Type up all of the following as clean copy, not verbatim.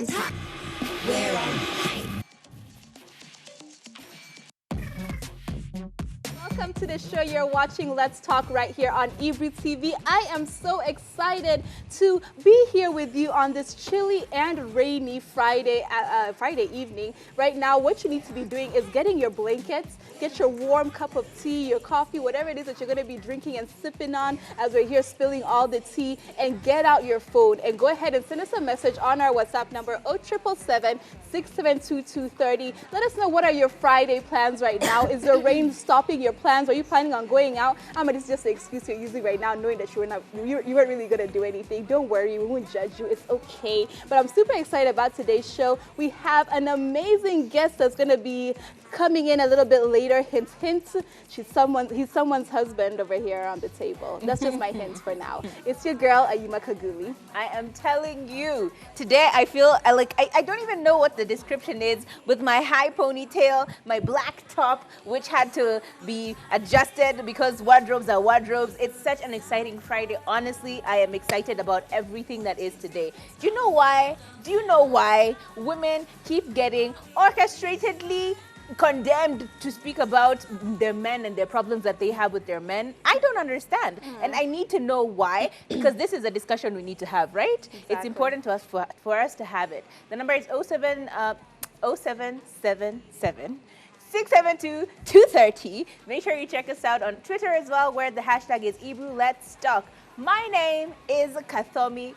is hot. We're on. Welcome to the show. You're watching Let's Talk right here on Ebru TV. I am so excited to be here with you on this chilly and rainy Friday evening. Right now, what you need to be doing is getting your blankets, get your warm cup of tea, your coffee, whatever it is that you're going to be drinking and sipping on as we're here spilling all the tea, and get out your phone and go ahead and send us a message on our WhatsApp number 0777-672-230. Let us know, what are your Friday plans right now? Is the rain stopping your plans? Are you planning on going out? But it's just the excuse you're using right now, knowing that you weren't really going to do anything. Don't worry, we won't judge you. It's okay. But I'm super excited about today's show. We have an amazing guest that's going to be coming in a little bit later. Hint, hint. He's someone's husband over here on the table. That's just my hint for now. It's your girl, Ayuma Kaguli. I am telling you, today I feel like I don't even know what the description is, with my high ponytail, my black top, which had to be adjusted because wardrobes are wardrobes. It's such an exciting Friday. Honestly, I am excited about everything that is today. Do you know why? Do you know why women keep getting orchestratedly condemned to speak about their men and their problems that they have with their men? I don't understand. And I need to know why, because this is a discussion we need to have, right? Exactly. It's important to us for us to have it. The number is 0777 672-230. Make sure you check us out on Twitter as well, where the hashtag is Ebru Let's Talk. My name is Kathomi.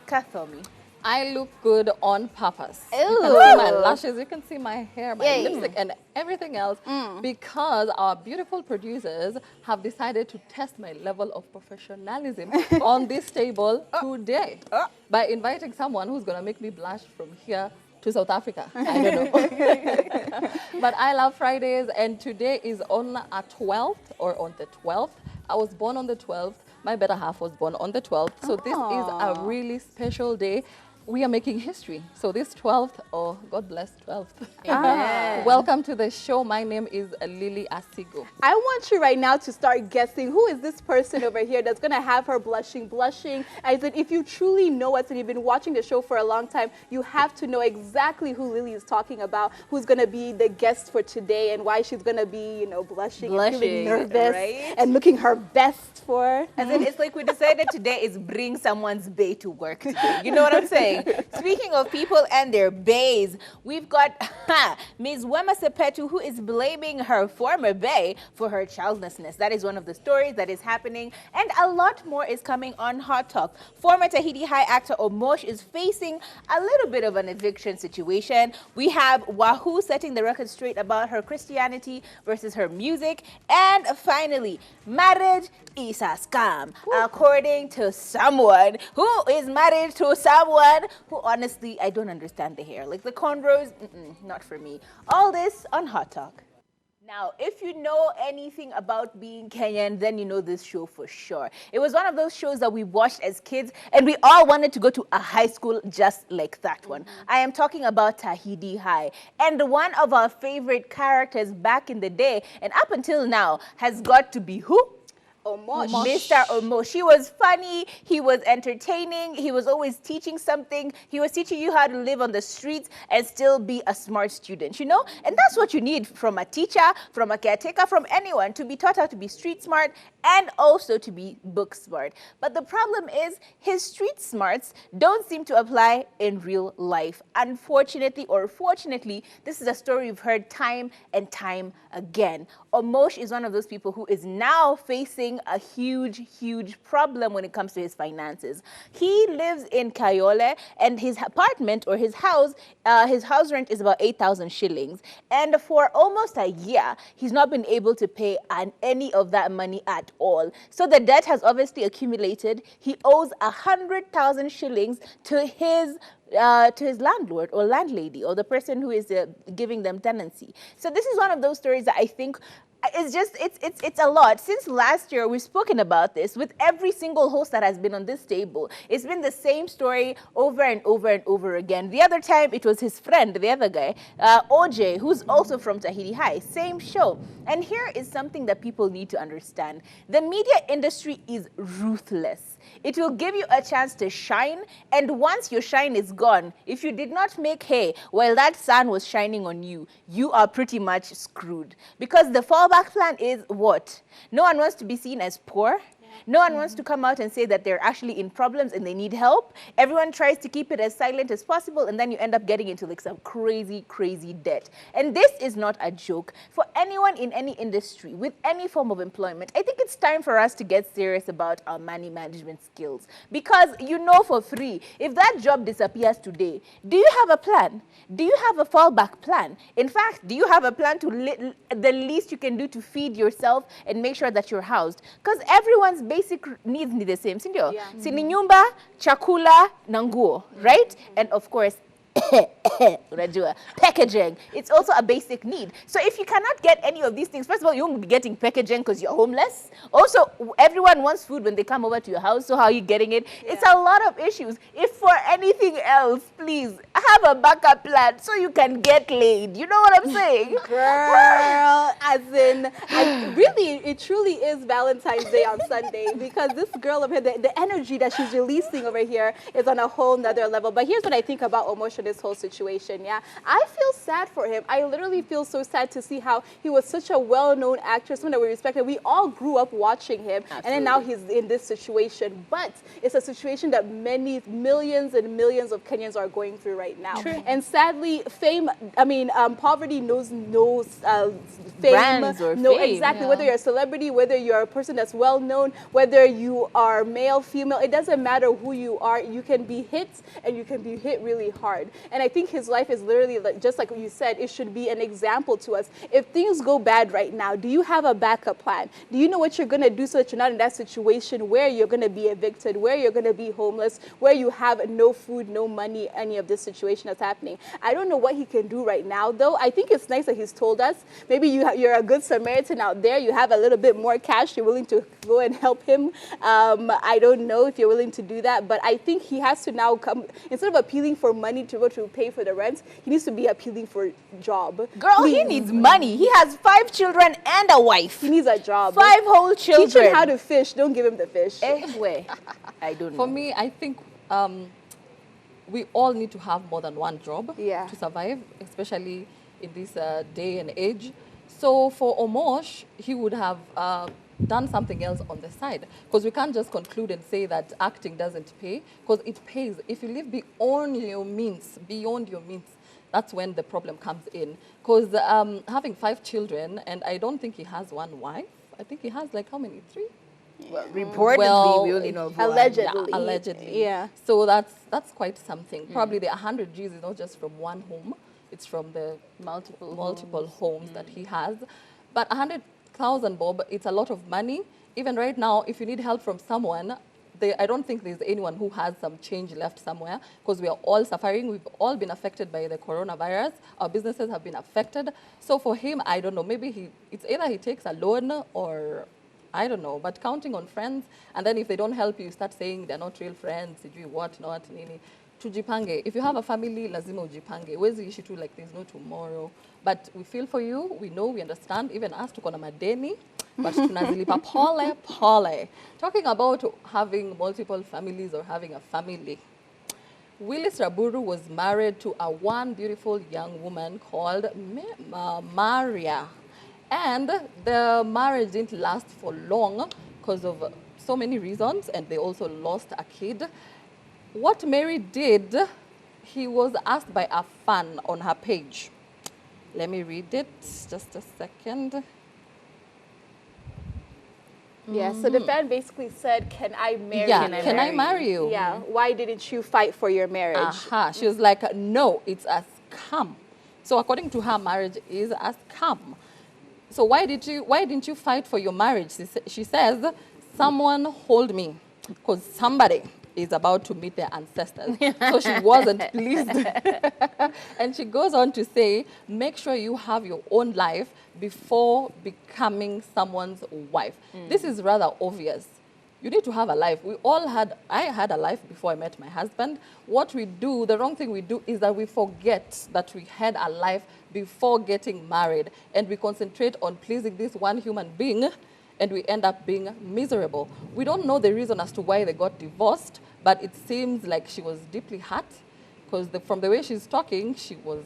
I look good on purpose. Ew. You can see my lashes, you can see my hair, my lipstick, and everything else, because our beautiful producers have decided to test my level of professionalism on this table today by inviting someone who's going to make me blush from here to South Africa. I don't know. But I love Fridays, and today is on a 12th, or on the 12th. I was born on the 12th. My better half was born on the 12th. So this is a really special day. We are making history. So this 12th, oh, God bless 12th. Welcome to the show. My name is Lily Asigo. I want you right now to start guessing, who is this person over here that's going to have her blushing. I said, if you truly know us and you've been watching the show for a long time, you have to know exactly who Lily is talking about, who's going to be the guest for today, and why she's going to be, blushing and feeling nervous, right? and looking her best for. And then it's like we decided today is bring someone's bae to work today. You know what I'm saying? Speaking of people and their baes, we've got Ms. Wema Sepetu, who is blaming her former bae for her childlessness. That is one of the stories that is happening, and a lot more is coming on Hot Talk. Former Tahiti High actor Omosh is facing a little bit of an eviction situation. We have Wahoo setting the record straight about her Christianity versus her music. And finally, marriage is a scam, according to someone who is married to someone who, honestly, I don't understand the hair. Like the cornrows, not for me. All this on Hot Talk. Now, if you know anything about being Kenyan, then you know this show for sure. It was one of those shows that we watched as kids, and we all wanted to go to a high school just like that one. I am talking about Tahiti High. And one of our favorite characters back in the day, and up until now, has got to be who? Omosh. Mr. Omosh. He was funny, he was entertaining, he was always teaching something. He was teaching you how to live on the streets and still be a smart student, And that's what you need from a teacher, from a caretaker, from anyone, to be taught how to be street smart and also to be book smart. But the problem is his street smarts don't seem to apply in real life. Unfortunately or fortunately, this is a story we've heard time and time again. Omosh is one of those people who is now facing a huge problem when it comes to his finances. He lives in Kayole, and his apartment or his house rent is about 8,000 shillings. And for almost a year, he's not been able to pay any of that money at all. So the debt has obviously accumulated. He owes 100,000 shillings to his landlord or landlady, or the person who is giving them tenancy. So this is one of those stories that I think it's a lot. Since last year, we've spoken about this with every single host that has been on this table. It's been the same story over and over and over again. The other time, it was his friend, the other guy, OJ, who's also from Tahiti High. Same show. And here is something that people need to understand. The media industry is ruthless. It will give you a chance to shine, and once your shine is gone, if you did not make hay while that sun was shining on you, you are pretty much screwed. Because the fallback plan is what? No one wants to be seen as poor. No one wants to come out and say that they're actually in problems and they need help. Everyone tries to keep it as silent as possible, and then you end up getting into like some crazy, crazy debt. And this is not a joke. For anyone in any industry with any form of employment, I think it's time for us to get serious about our money management skills. Because you know for free, if that job disappears today, do you have a plan? Do you have a fallback plan? In fact, do you have a plan to the least you can do to feed yourself and make sure that you're housed? Because everyone's basic needs need the same, sindio? Yeah. Sini nyumba, chakula, na nguo, right? And of course, unajua, packaging. It's also a basic need. So if you cannot get any of these things, first of all, you won't be getting packaging because you're homeless. Also, everyone wants food when they come over to your house. So how are you getting it? Yeah. It's a lot of issues. If for anything else, please have a backup plan so you can get laid. You know what I'm saying? Girl, as in, really, it truly is Valentine's Day on Sunday, because this girl over here, the energy that she's releasing over here is on a whole nother level. But here's what I think about Omosh in this whole situation, yeah? I feel sad for him. I literally feel so sad to see how he was such a well-known actor, someone that we respected. We all grew up watching him. Absolutely. And then now he's in this situation. But it's a situation that many millions and millions of Kenyans are going through right now. True. And sadly, poverty knows no fame. Brands or no, fame. Exactly. Yeah. Whether you're a celebrity, whether you're a person that's well-known, whether you are male, female, it doesn't matter who you are. You can be hit, and you can be hit really hard. And I think his life is literally, just like you said, it should be an example to us. If things go bad right now, do you have a backup plan? Do you know what you're going to do so that you're not in that situation where you're going to be evicted, where you're going to be homeless, where you have no food, no money, any of this situation that's happening? I don't know what he can do right now, though. I think it's nice that he's told us. Maybe you're a good Samaritan out there. You have a little bit more cash. You're willing to go and help him. I don't know if you're willing to do that, but I think he has to now come, instead of appealing for money to go to pay for the rent, he needs to be appealing for a job. Girl, Please. He needs money. He has 5 children and a wife. He needs a job. 5 whole children. Teach him how to fish. Don't give him the fish. Where? I don't know. For me, I think we all need to have more than one job to survive, especially in this day and age. So for Omosh, he would have done something else on the side, because we can't just conclude and say that acting doesn't pay, because it pays. If you live beyond your means, that's when the problem comes in. Because having 5 children, and I don't think he has one wife. I think he has like how many? 3? Well, reportedly, we only know of one. Allegedly. Yeah, allegedly. Yeah. So that's quite something. Probably the 100 G's is not just from one home. It's from the multiple homes that he has. But 100,000, Bob, it's a lot of money. Even right now, if you need help from someone, I don't think there's anyone who has some change left somewhere, because we are all suffering. We've all been affected by the coronavirus. Our businesses have been affected. So for him, I don't know, maybe it's either he takes a loan or I don't know, but counting on friends, and then if they don't help you, start saying they're not real friends, what not, nini. Tujipange. If you have a family, lazima ujipange. Wezi ishi tu like there's no tomorrow. But we feel for you. We know, we understand. Even us, tuko na madeni. But tunazilipa pole. Talking about having multiple families or having a family. Willy Raburu was married to one beautiful young woman called Marya. And the marriage didn't last for long because of so many reasons, and they also lost a kid. What Mary did, he was asked by a fan on her page. Let me read it, just a second. Yeah, so the fan basically said, can I marry you? Yeah, can I marry you? Yeah, why didn't you fight for your marriage? She was like, no, it's a scam. So according to her, marriage is a scam. So why didn't you fight for your marriage? She says, someone hold me, because somebody is about to meet their ancestors. So she wasn't pleased. And she goes on to say, make sure you have your own life before becoming someone's wife. This is rather obvious. You need to have a life. I had a life before I met my husband. What we do, the wrong thing we do is that we forget that we had a life before getting married, and we concentrate on pleasing this one human being, and we end up being miserable. We don't know the reason as to why they got divorced, but it seems like she was deeply hurt, because from the way she's talking, she was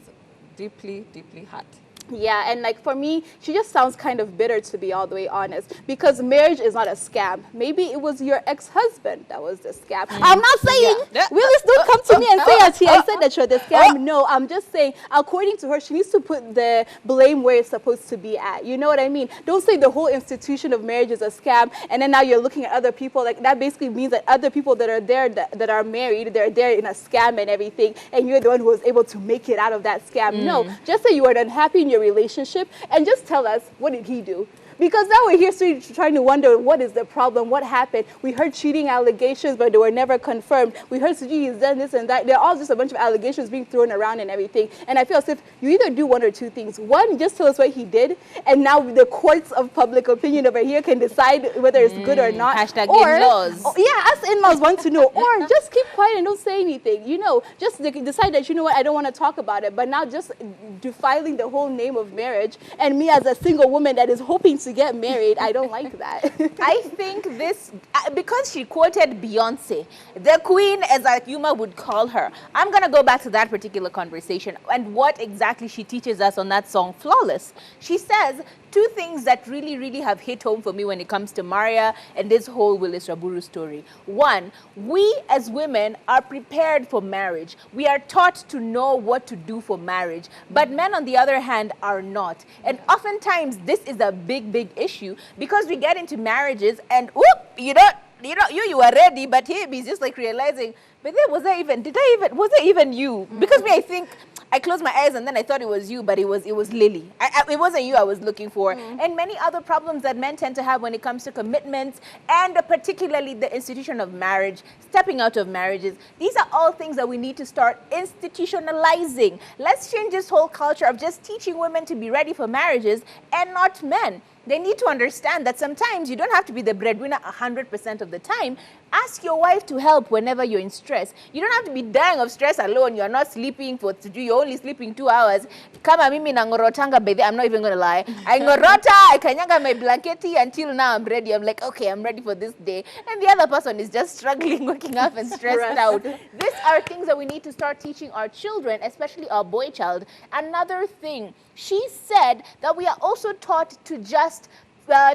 deeply, deeply hurt. Yeah, and like for me, she just sounds kind of bitter, to be all the way honest, because marriage is not a scam. Maybe it was your ex-husband that was the scam. I'm not saying, Willis, don't come to me and say, Auntie, I said that you're the scam. No, I'm just saying, according to her, she needs to put the blame where it's supposed to be at. You know what I mean? Don't say the whole institution of marriage is a scam, and then now you're looking at other people. Like, that basically means that other people that are there, that are married, they're there in a scam and everything, and you're the one who was able to make it out of that scam. No, just say you are unhappy in your relationship and just tell us, what did he do? Because now we're here trying to wonder, what is the problem? What happened? We heard cheating allegations, but they were never confirmed. We heard he's done this and that. They're all just a bunch of allegations being thrown around and everything. And I feel as if you either do one or two things. One, just tell us what he did, and now the courts of public opinion over here can decide whether it's good or not. Hashtag in-laws. Yeah, us in-laws want to know. Or just keep quiet and don't say anything. You know, just decide that, you know what, I don't want to talk about it. But now just defiling the whole name of marriage, and me as a single woman that is hoping to get married, I don't like that. I think this, because she quoted Beyonce, the queen, as Yuma would call her, I'm going to go back to that particular conversation and what exactly she teaches us on that song, Flawless. She says two things that really, really have hit home for me when it comes to Marya and this whole Willis Raburu story. One, we as women are prepared for marriage. We are taught to know what to do for marriage. But men, on the other hand, are not. And oftentimes, this is a big, big issue because we get into marriages and, whoop, you are ready, but he's just like realizing, but then was it even you? Because me, I think, I closed my eyes and then I thought it was you, but it was Lily. It wasn't you I was looking for. And many other problems that men tend to have when it comes to commitments and particularly the institution of marriage, stepping out of marriages. These are all things that we need to start institutionalizing. Let's change this whole culture of just teaching women to be ready for marriages and not men. They need to understand that sometimes you don't have to be the breadwinner 100% of the time. Ask your wife to help whenever you're in stress. You don't have to be dying of stress alone. You're not sleeping you're only sleeping 2 hours. Kama mimi nangorotanga, baby, I'm not even going to lie. I ngorota, I kanyanga my blanketi until now I'm ready. I'm like, okay, I'm ready for this day. And the other person is just struggling, waking up and stressed out. These are things that we need to start teaching our children, especially our boy child. Another thing, she said that we are also taught to just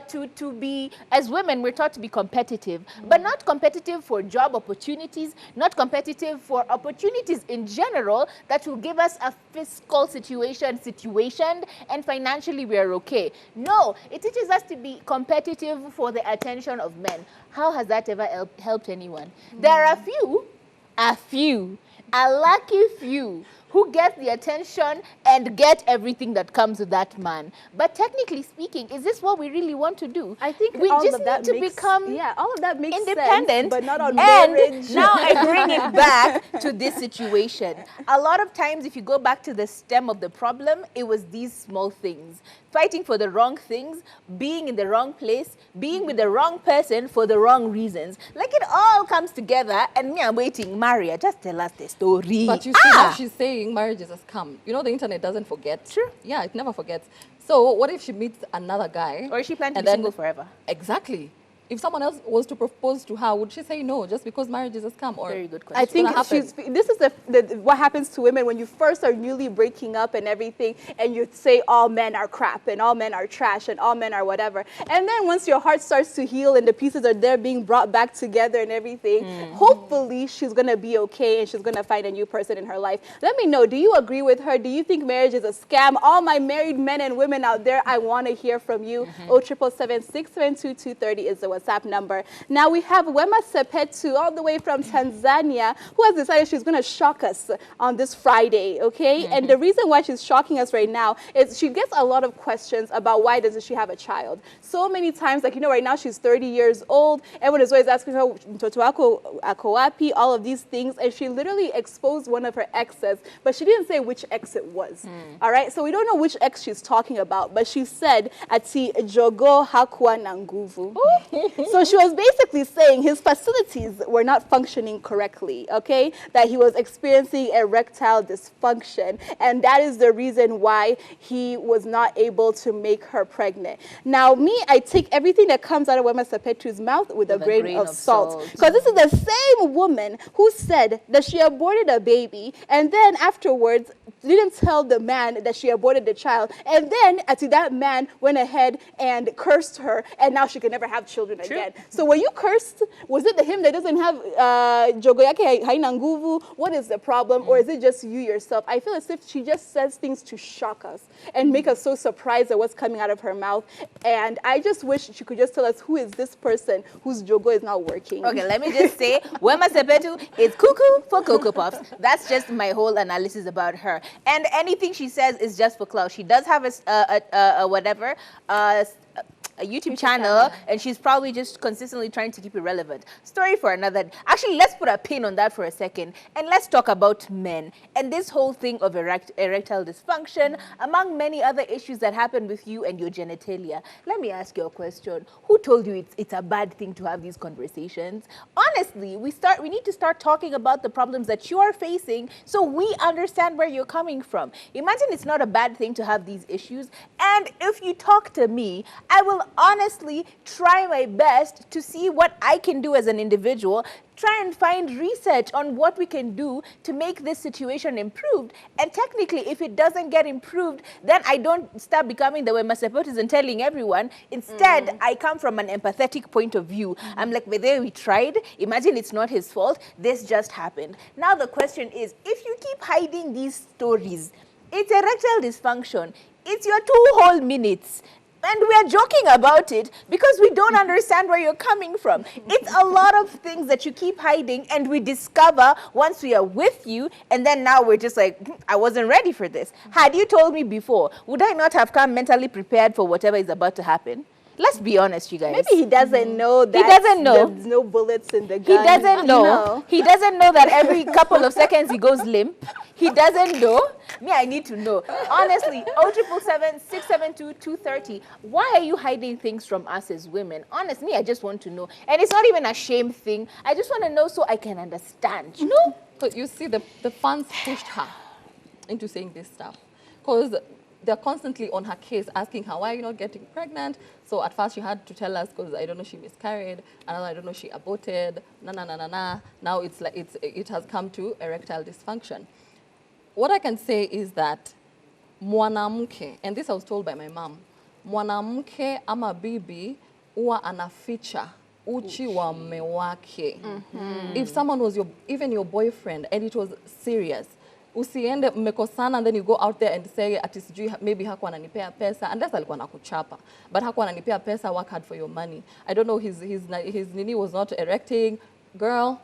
to be, as women, we're taught to be competitive, but not competitive for job opportunities, not competitive for opportunities in general that will give us a fiscal situation, and financially we are okay. No, it teaches us to be competitive for the attention of men. How has that ever helped anyone? There are a lucky few who get the attention and get everything that comes with that man. But technically speaking, is this what we really want to do? I think we all just of that need to become all of that makes independent, sense, but not on and marriage. now I bring it back to this situation. A lot of times, if you go back to the stem of the problem, it was these small things. Fighting for the wrong things, being in the wrong place, being with the wrong person for the wrong reasons. Like it all comes together, and me, I'm waiting. Marya, just tell us the story. But you see how she's saying marriage is a scam. You know, the internet doesn't forget. Sure. Yeah, it never forgets. So what if she meets another guy? Or is she planning to be single forever? Exactly. If someone else was to propose to her, would she say no just because marriage is a scam? Or very good question. I think this is what happens to women when you first are newly breaking up and everything, and you say all men are crap and all men are trash and all men are whatever. And then once your heart starts to heal and the pieces are there being brought back together and everything, hopefully she's going to be okay and she's going to find a new person in her life. Let me know, do you agree with her? Do you think marriage is a scam? All my married men and women out there, I want to hear from you. 0777-672-230 is the WhatsApp number. Now we have Wema Sepetu all the way from Tanzania, who has decided she's going to shock us on this Friday, okay? And the reason why she's shocking us right now is she gets a lot of questions about why doesn't she have a child. So many times, like, you know, right now she's 30 years old. Everyone is always asking her, "Mtoto wako ako wapi?" all of these things. And she literally exposed one of her exes, but she didn't say which ex it was. All right? So we don't know which ex she's talking about, but she said, ati jogo hakuwa na nguvu. So she was basically saying his facilities were not functioning correctly, okay? That he was experiencing erectile dysfunction, and that is the reason why he was not able to make her pregnant. Now, me, I take everything that comes out of Wema Sepetu's mouth with a grain of salt. Because this is the same woman who said that she aborted a baby, and then afterwards didn't tell the man that she aborted the child, and then that man went ahead and cursed her, and now she can never have children again. So when you cursed, was it him that doesn't have jogo yake haina nguvu? What is the problem? Or is it just you yourself? I feel as if she just says things to shock us and make us so surprised at what's coming out of her mouth. And I just wish she could just tell us who is this person whose jogo is not working. Okay, let me just say, Wema Sepetu is cuckoo for Cocoa Puffs. That's just my whole analysis about her. And anything she says is just for clout. She does have a YouTube channel, and she's probably just consistently trying to keep it relevant. Story for another. Actually, let's put a pin on that for a second, and let's talk about men and this whole thing of erectile dysfunction, among many other issues that happen with you and your genitalia. Let me ask you a question. Who told you it's a bad thing to have these conversations? Honestly, we need to start talking about the problems that you are facing so we understand where you're coming from. Imagine it's not a bad thing to have these issues, and if you talk to me, I will honestly try my best to see what I can do as an individual, try and find research on what we can do to make this situation improved. And technically, if it doesn't get improved, then I don't start becoming the Wema Sepetus and telling everyone. Instead, I come from an empathetic point of view. I'm like, but there we tried. Imagine it's not his fault. This just happened. Now the question is, if you keep hiding these stories, it's erectile dysfunction. It's your 2 whole minutes. And we are joking about it because we don't understand where you're coming from. It's a lot of things that you keep hiding, and we discover once we are with you, and then now we're just like, I wasn't ready for this. Had you told me before, would I not have come mentally prepared for whatever is about to happen? Let's be honest, you guys. Maybe he doesn't know that he doesn't know. There's no bullets in the gun. He doesn't know. He doesn't know that every couple of seconds he goes limp. He doesn't know. Me, I need to know. Honestly, 0777-672-230. Why are you hiding things from us as women? Honestly, I just want to know. And it's not even a shame thing. I just want to know so I can understand, you know? Because you see, the fans pushed her into saying this stuff. Because they're constantly on her case, asking her, why are you not getting pregnant? So at first she had to tell us, because I don't know, she miscarried. Another, I don't know, she aborted. Now it's like it has come to erectile dysfunction. What I can say is that mwanamke, and this I was told by my mom, mwanamke ama bibi huwa anaficha uchi wa mume wake. If someone was even your boyfriend and it was serious, usiende mmekosana and then you go out there and say ati sijui maybe hakuwa ananipea pesa, unless alikuwa anakuchapa, but hakuwa ananipea pesa, work hard for your money. I don't know, his nini was not erecting. Girl,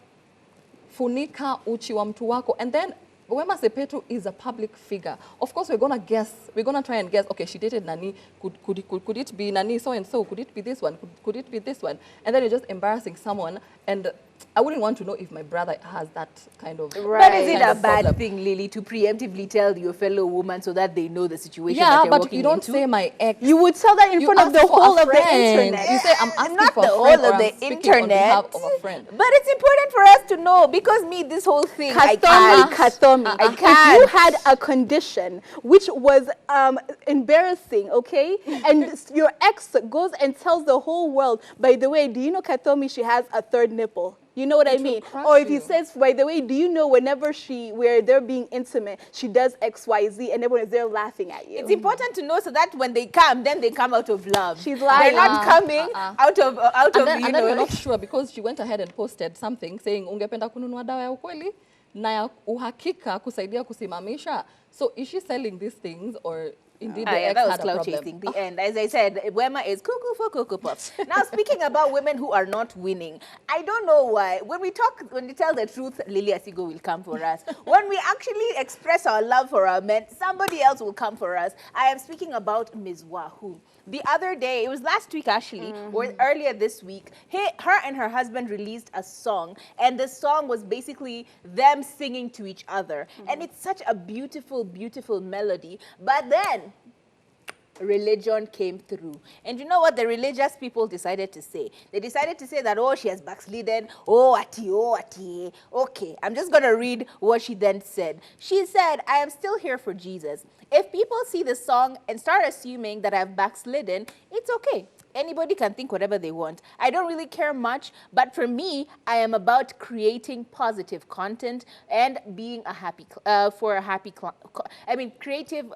funika uchi wa mtu wako. And then Wema Sepetu is a public figure. Of course, we're going to guess. We're going to try and guess, okay, she dated Nani. Could it be Nani so-and-so? Could it be this one? Could it be this one? And then you're just embarrassing someone. And I wouldn't want to know if my brother has that kind of... Right. But is it a bad thing, Lily, to preemptively tell your fellow woman so that they know the situation that you're walking into? Yeah, but you don't say my ex. You would tell that in front of the whole of the internet. You say, I'm asking not for the a friend, whole of the internet. On behalf of a friend. But it's important for us to know, because this whole thing, I can't. If you had a condition which was embarrassing, okay, and your ex goes and tells the whole world, by the way, do you know Katomi, she has a third nipple? You know what I mean? Or if he says, by the way, do you know whenever where they're being intimate, she does X, Y, Z, and everyone is there laughing at you. It's important to know so that when they come, then they come out of love. She's lying. They're not coming out of and then we're not sure, because she went ahead and posted something saying, ungependa kununua dawa ya ukweli na ya uhakika kusaidia kusimamisha. So is she selling these things, or... Indeed, that was cloud chasing. The end. As I said, Wema is cuckoo for Cocoa Puffs. Now, speaking about women who are not winning, I don't know why. When we tell the truth, Lily Asigo will come for us. When we actually express our love for our men, somebody else will come for us. I am speaking about Ms. Wahoo. The other day, it was last week actually, or earlier this week, her and her husband released a song, and the song was basically them singing to each other. And it's such a beautiful, beautiful melody. But then, religion came through. And you know what the religious people decided to say? They decided to say that, oh, she has backslidden. Oh, ati. Okay, I'm just going to read what she then said. She said, I am still here for Jesus. If people see the song and start assuming that I've backslidden, it's okay. Anybody can think whatever they want. I don't really care much, but for me, I am about creating positive content and being a happy, creating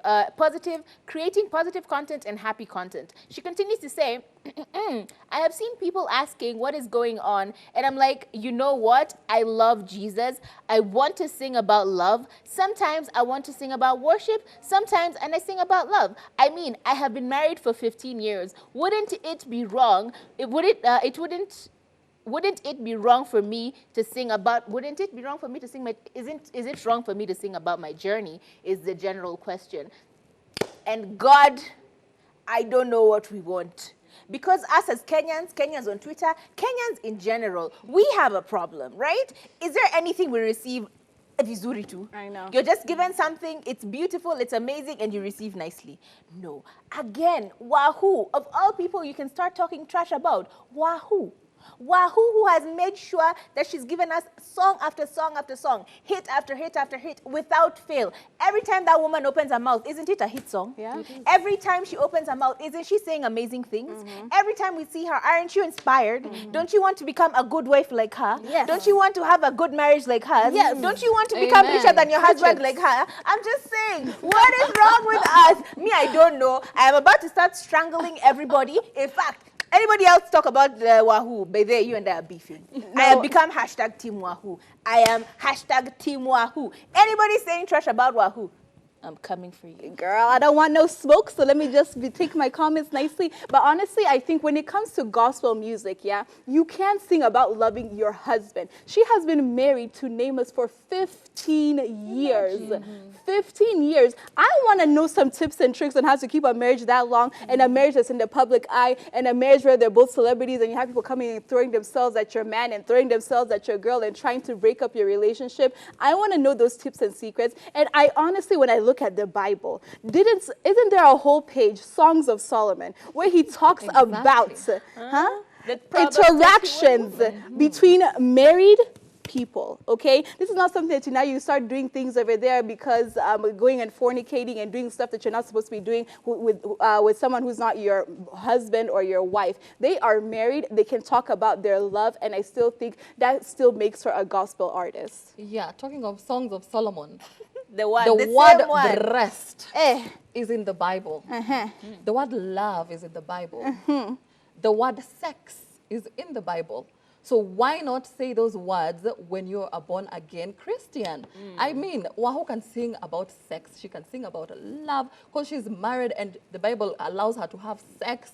positive content and happy content. She continues to say, I have seen people asking what is going on, and I'm like, you know what? I love Jesus. I want to sing about love. Sometimes I want to sing about worship. Sometimes and I sing about love. I mean, I have been married for 15 years. Wouldn't it be wrong? Wouldn't it be wrong for me to sing about, wouldn't it be wrong for me to sing is it wrong for me to sing about my journey is the general question. And God, I don't know what we want. Because us as Kenyans on Twitter, Kenyans in general, we have a problem, right? Is there anything we receive vizuri tu? I know. You're just given something, it's beautiful, it's amazing, and you receive nicely. No. Again, Wahoo, of all people you can start talking trash about, Wahoo. Wahoo, who has made sure that she's given us song after song after song, hit after hit after hit, without fail. Every time that woman opens her mouth, isn't it a hit song? Yeah. Every time she opens her mouth, isn't she saying amazing things? Every time we see her, aren't you inspired? Don't you want to become a good wife like her? Yes. Don't you want to have a good marriage like hers? Yes. Don't you want to become richer than your husband like her? I'm just saying, what is wrong with us? Me, I don't know. I am about to start strangling everybody. In fact, anybody else talk about Wahoo? By there, you and I are beefing. No. I have become hashtag Team Wahoo. I am hashtag Team Wahoo. Anybody saying trash about Wahoo? I'm coming for you. Girl, I don't want no smoke, so let me just take my comments nicely. But honestly, I think when it comes to gospel music, yeah, you can sing about loving your husband. She has been married to Nameless for 15 years. 15 years. I want to know some tips and tricks on how to keep a marriage that long, and a marriage that's in the public eye, and a marriage where they're both celebrities, and you have people coming and throwing themselves at your man and throwing themselves at your girl and trying to break up your relationship. I want to know those tips and secrets. And I honestly, when I look at the Bible, isn't there a whole page, Songs of Solomon, where he talks about interactions between married people, okay? This is not something that now you start doing things over there because going and fornicating and doing stuff that you're not supposed to be doing with someone who's not your husband or your wife. They are married. They can talk about their love, and I still think that still makes her a gospel artist. Yeah, talking of Songs of Solomon, the word rest is in the Bible. The word love is in the Bible. The word sex is in the Bible. So why not say those words when you're a born-again Christian? I mean, Wahoo can sing about sex. She can sing about love because she's married and the Bible allows her to have sex.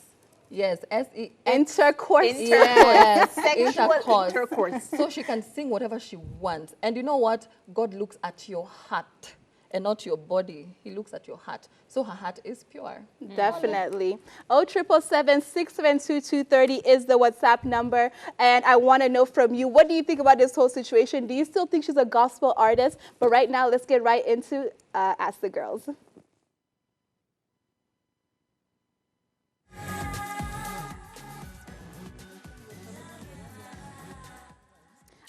Yes, S-E-X. Intercourse. Yes, sexual intercourse. So she can sing whatever she wants. And you know what? God looks at your heart and not your body. He looks at your heart. So her heart is pure. Definitely. 0777-672-230 is the WhatsApp number. And I want to know from you, what do you think about this whole situation? Do you still think she's a gospel artist? But right now, let's get right into Ask the Girls.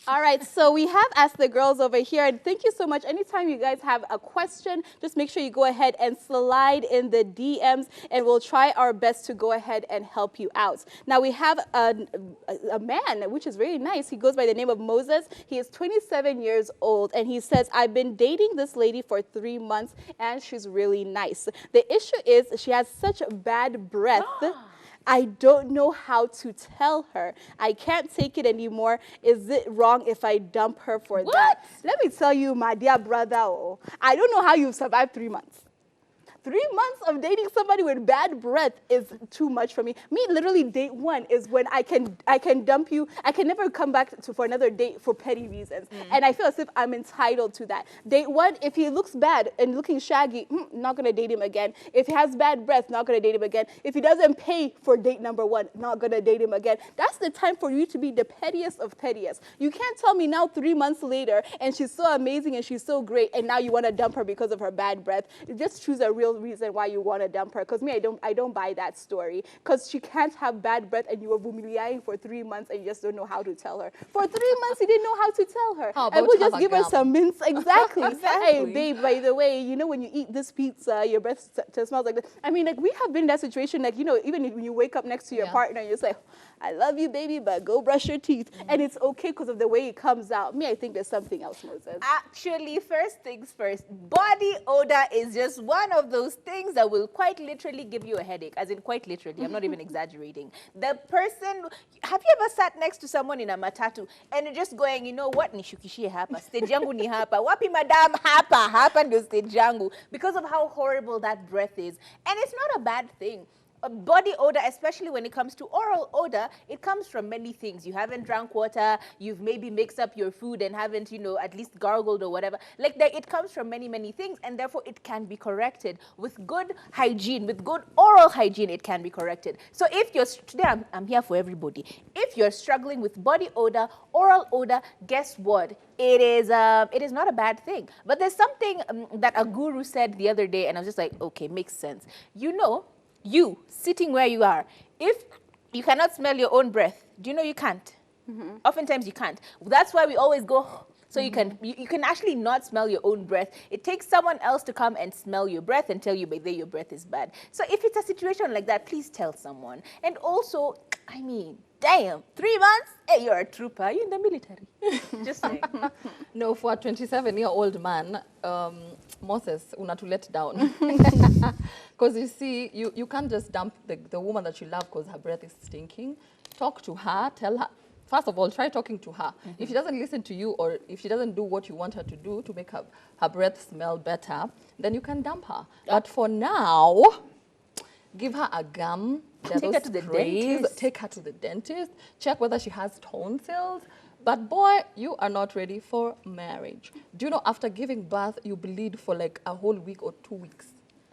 All right, so we have Asked the Girls over here, and thank you so much. Anytime you guys have a question, just make sure you go ahead and slide in the DMs, and we'll try our best to go ahead and help you out. Now, we have a man, which is really nice. He goes by the name of Moses. He is 27 years old, and he says, I've been dating this lady for 3 months, and she's really nice. The issue is she has such bad breath. I don't know how to tell her. I can't take it anymore. Is it wrong if I dump her for that? Let me tell you, my dear brother, I don't know how you've survived 3 months. 3 months of dating somebody with bad breath is too much for me. Me, literally, date one is when I can dump you. I can never come back for another date for petty reasons. And I feel as if I'm entitled to that. Date one, if he looks bad and looking shaggy, not going to date him again. If he has bad breath, not going to date him again. If he doesn't pay for date number one, not going to date him again. That's the time for you to be the pettiest of pettiest. You can't tell me now 3 months later, and she's so amazing and she's so great, and now you want to dump her because of her bad breath. Just choose a real real reason why you want to dump her. Because me, I don't buy that story. Because she can't have bad breath and you were bumiliaing for 3 months and you just don't know how to tell her. For 3 months, you didn't know how to tell her. How And about we'll have just a give her gum? some mints. Exactly. Exactly. Hey, babe, by the way, you know, when you eat this pizza, your breath smells like this. I mean, like, we have been in that situation, like, you know, even when you wake up next to your partner and you say, I love you, baby, but go brush your teeth. And it's okay because of the way it comes out. Me, I think there's something else, Moses. Actually, first things first, body odor is just one of those things that will quite literally give you a headache. As in, quite literally. I'm not even exaggerating. The person, have you ever sat next to someone in a matatu and you're just going, you know what, nishukishie hapa, stage yangu ni hapa, wapi madam hapa ndio stage yangu, because of how horrible that breath is. And it's not a bad thing. Body odor, especially when it comes to oral odor, it comes from many things. You haven't drank water, you've maybe mixed up your food and haven't, you know, at least gargled or whatever. Like that, it comes from many, many things, and therefore it can be corrected with good hygiene, with good oral hygiene. It can be corrected. So if you're today, I'm here for everybody. If you're struggling with body odor, oral odor, guess what? It is not a bad thing. But there's something that a guru said the other day, and I was just like, okay, makes sense. You know. You, sitting where you are, if you cannot smell your own breath, do you know you can't? Oftentimes you can't. That's why we always go, so you can actually not smell your own breath. It takes someone else to come and smell your breath and tell you, by the way, your breath is bad. So if it's a situation like that, please tell someone. And also, I mean, damn, 3 months? Hey, you're a trooper. You're in the military. Just saying. No, for a 27-year-old man, Moses, unatu let down. Because you see, you can't just dump the woman that you love because her breath is stinking. Talk to her, tell her. First of all, try talking to her. If she doesn't listen to you, or if she doesn't do what you want her to do to make her breath smell better, then you can dump her. But for now, give her a gum. Take her to the dentist. Take her to the dentist. Check whether she has tonsils. But boy, you are not ready for marriage. Do you know after giving birth, you bleed for like a whole week or 2 weeks?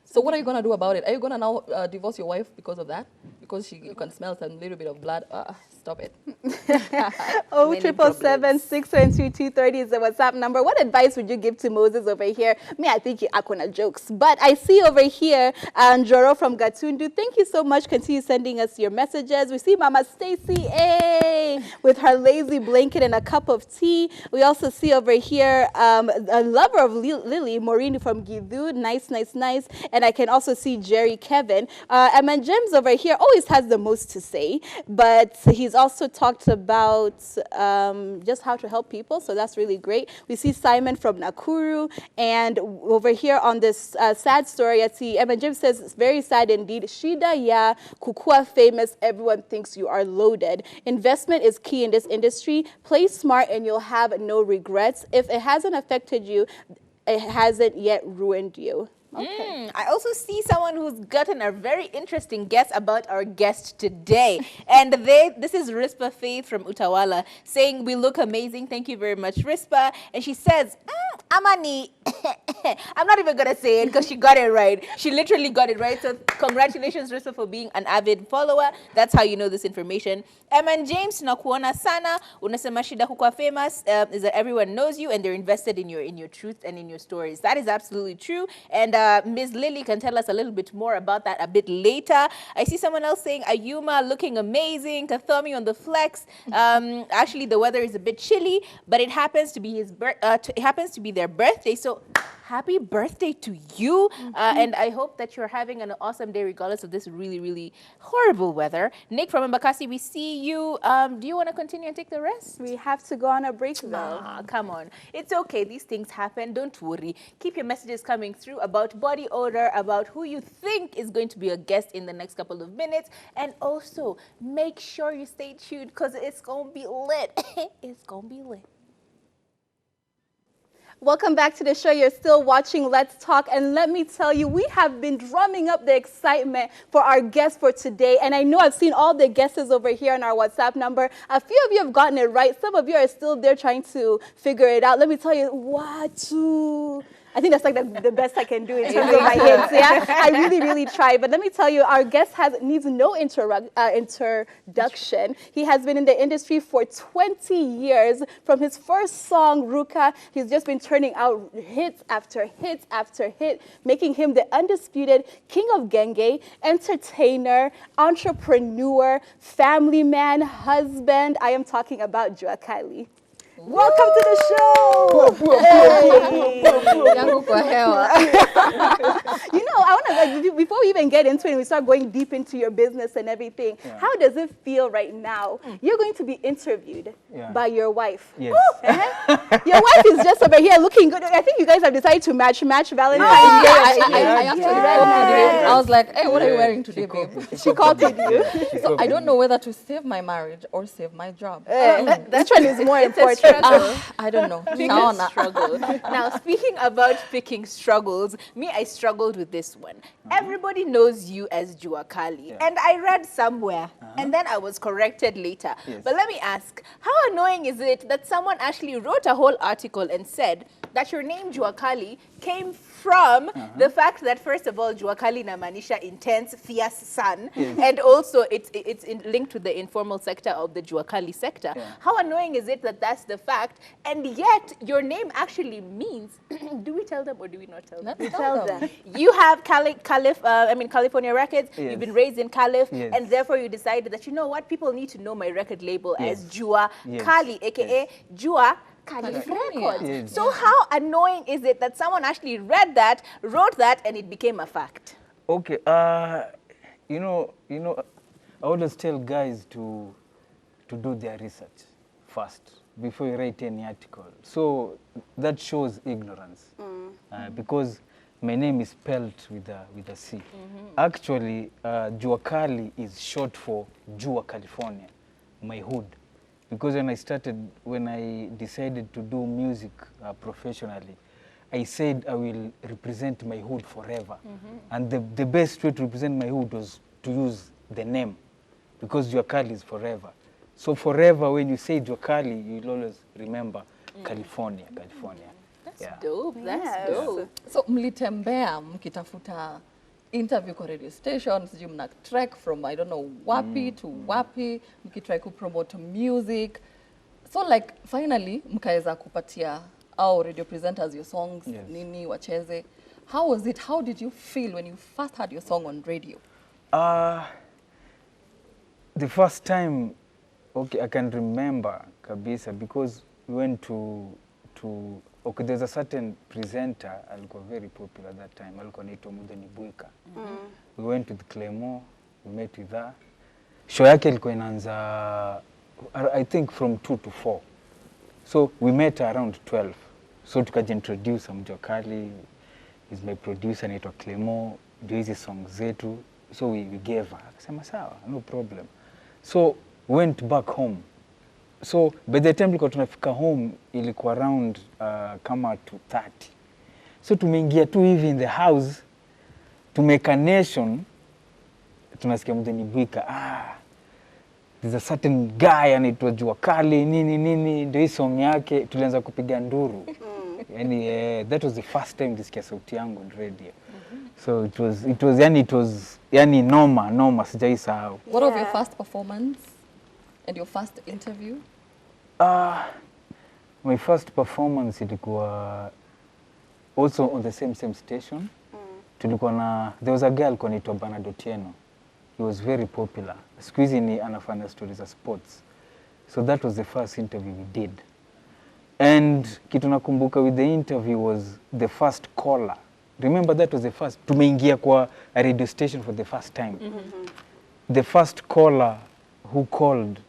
So what are you going to do about it? Are you going to now divorce your wife because of that? Because you can smell some little bit of blood? Stop it. 0777-612-230 is the WhatsApp number. What advice would you give to Moses over here? Me, I think you're akuna jokes. But I see over here, Njoro from Gatundu. Thank you so much. Continue sending us your messages. We see Mama Stacy, with her lazy blanket and a cup of tea. We also see over here a lover of Lily, Maureen from Gidu. Nice, nice, nice. And I can also see Jerry Kevin. And James over here always has the most to say, but he's also talked about just how to help people, so that's really great. We see Simon from Nakuru, and over here on this sad story, I see Emma Jim says, it's very sad indeed. Shida ya kukua famous, everyone thinks you are loaded. Investment is key in this industry. Play smart and you'll have no regrets. If it hasn't affected you, it hasn't yet ruined you. Okay. I also see someone who's gotten a very interesting guess about our guest today. And this is Rispa Faith from Utawala saying, we look amazing. Thank you very much, Rispa. And she says, Amani, I'm not even going to say it because she got it right. She literally got it right. So congratulations, Rispa, for being an avid follower. That's how you know this information. And James, nakuona sana. Unasema shida kukua famous is that everyone knows you and they're invested in your truth and in your stories. That is absolutely true. And Ms. Lily can tell us a little bit more about that a bit later. I see someone else saying, Ayuma looking amazing. Kathomi on the flex. Actually, the weather is a bit chilly, but it happens to be their birthday. So happy birthday to you. And I hope that you're having an awesome day regardless of this really, really horrible weather. Nick from Mbakasi, we see you. Do you want to continue and take the rest? We have to go on a break though. Come on. It's okay. These things happen. Don't worry. Keep your messages coming through about body odor, about who you think is going to be a guest in the next couple of minutes. And also, make sure you stay tuned because it's going to be lit. It's going to be lit. Welcome back to the show. You're still watching Let's Talk. And let me tell you, we have been drumming up the excitement for our guest for today. And I know I've seen all the guesses over here on our WhatsApp number. A few of you have gotten it right. Some of you are still there trying to figure it out. Let me tell you, Watu. I think that's like the best I can do in terms of my hits. Yeah, I really try. But let me tell you, our guest needs no introduction. He has been in the industry for 20 years. From his first song, Ruka, he's just been turning out hits after hits after hit, making him the undisputed king of Genge, entertainer, entrepreneur, family man, husband. I am talking about Jua Cali. Welcome to the show. Yangu kwa hewa. You know, I want to, like, before we even get into it, we start going deep into your business and everything. Yeah. How does it feel right now? You're going to be interviewed by your wife. Yes. Your wife is just over here looking good. I think you guys have decided to match Valentine's Day. I actually I was like, hey, what are you wearing today, babe? She copied you. So I don't know whether to save my marriage or save my job. Which one is more important? I don't know. Struggle. Now, speaking about picking struggles, I struggled with this one. Everybody knows you as Jua Cali, and I read somewhere, and then I was corrected later. Yes. But let me ask, how annoying is it that someone actually wrote a whole article and said that your name Jua Cali came from the fact that, first of all, Jua Cali inamaanisha intense, fierce sun, and also it's linked to the informal sector of the Jua Cali sector. Yeah. How annoying is it that that's the fact, and yet your name actually means, do we tell them or do we not tell them? Let's tell them. You have California Records, you've been raised in Calif, and therefore you decided that, you know what, people need to know my record label as Jua Cali, aka Jua Cali Records. Yes. So how annoying is it that someone actually read that, wrote that, and it became a fact? Okay, you know, I always tell guys to do their research first before you write any article. So that shows ignorance, because my name is spelled with a C. Actually, Jua Cali is short for Jua, California, my hood. Because when I decided to do music professionally, I said I will represent my hood forever. And the best way to represent my hood was to use the name, because Jua Cali is forever. So forever, when you say Jua Cali, you'll always remember California. That's dope. That's dope. So mlitembea mkitafuta interview kwa radio stations, sijui mna trek from I don't know wapi to wapi, mkitry ku promote music. So like finally mkaeza kupatia au radio presenters your songs, nini wacheze. How was it? How did you feel when you first heard your song on radio? The first time, okay, I can remember kabisa, because we went to okay, there's a certain presenter, alikuwa very popular that time, alikuwa naitwa Ebru. We went to the Claymore, we met with her. Show yake ilikuwa inaanza, I think from 2 to 4. So we met around 12. So tukajiintroduce, Jua Cali is my producer, naitwa Claymore, do hizi songs zetu. So we gave her, akasema sawa, no problem. So we went back home. So by the time tulikuwa tunafika home ilikuwa around kama 2:30. So tumeingia tu hivi in the house, tumeka nation, tunasikia Ebru, there's a certain guy anaitwa Jua Cali, nini, ndio hii song yake, tulianza kupiga nduru. Yani that was the first time nilisikia sauti yangu on radio. So it was noma, sijaisahau. What of your first performance and your first interview? My first performance ilikuwa also on the same station. Tulikuwa na, there was a girl called Omosh. He was very popular. Siku hizi ni anafanya stories za sports. So that was the first interview we did. And kitu nakumbuka with the interview was the first caller. Remember, that was the first. Tumeingia kwa a radio station for the first time. The first caller who called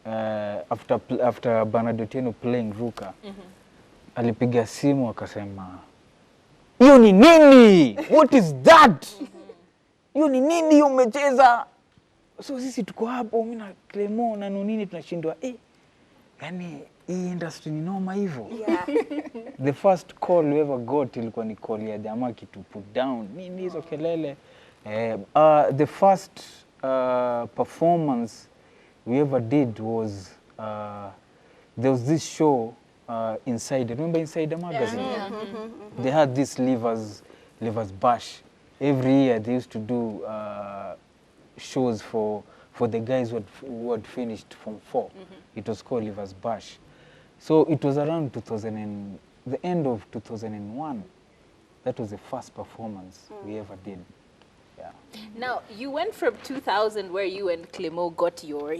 after Bernardo playing Ruka, alipiga simu akasema, "Hiyo ni nini? What is that? Hiyo ni nini umecheza?" So sisi tuko hapo, mimi na Clemo na nini tunashindwa, yani hii industry ni noma hivyo. The first call we ever got ilikuwa ni call ya jamaa kitu put down, nini hizo kelele. The first performance we ever did was there was this show Inside. Remember Inside the magazine? They had this Livers Bash. Every year they used to do shows for the guys who had finished Form 4. It was called Livers Bash. So it was around the end of 2001. That was the first performance we ever did. Yeah. Now, you went from 2000 where you and Clemo got your